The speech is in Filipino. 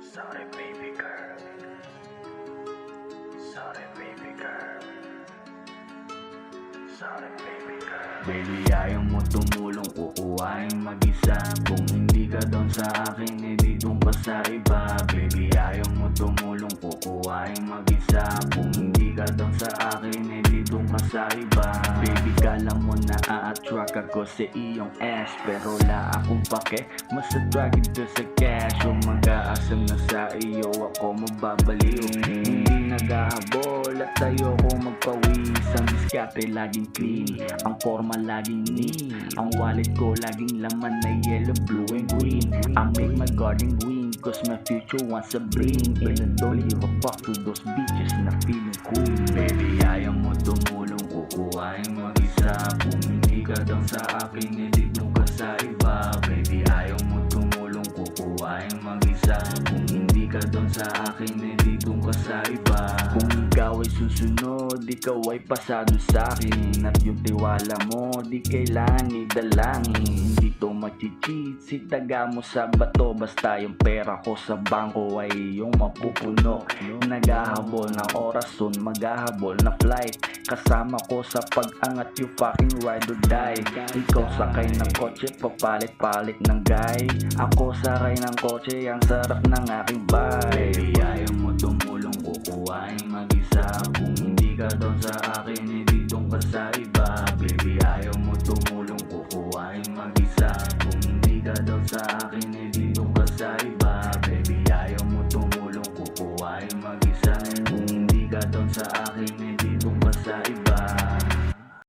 Sorry baby girl. Sorry baby girl. Sorry baby girl. Baby, ayaw mo tumulong, kukuhain mag-isa. Kung hindi ka down sa akin, edi doon ka sa iba. Baby, ayaw mo tumulong, kukuhain mag-isa. Kung hindi ka down sa akin, edi doon ka sa iba. Baby, kala mo na a-attract ako sa iyong ass, pero wala akong pake, mas attracted ka sa cash. Kung mag-aasam na sa iyo, ako mababaliw. Hindi nag-ahabol at ayoko magpawis. Ang diskarte laging clean, ang forma laging neat. Ang wallet ko laging laman na yellow, blue and green. I make my garden green, cause my future wants a bling. And I don't give a fuck to those bitches na feeling queen. Baby, ayaw mo tumulong, kukuhain mag-isa. Kung hindi ka down sa akin, edi doon ka sa iba. Baby, ayaw mo tumulong, kukuhain mag-isa. Kung hindi ka down sa akin, edi doon ka sa iba. Kung ikaw ay susunod, ikaw ay pasado sa akin. At yung tiwala mo, di kailangan idalangin. Hindi to mag-cheat, sitaga mo sa bato. Basta yung pera ko sa bangko ay iyong mapupuno. Naghahabol ng orason, maghahabol na flight. Kasama ko sa pag-angat, you fucking ride or die. Ikaw sakay ng kotse, papalit-palit ng guy. Ako saray ng kotse, ang sarap ng aking vibe. Baby, ayaw mo tumulong, kukuhain mag-isa. Kung hindi ka doon sa akin,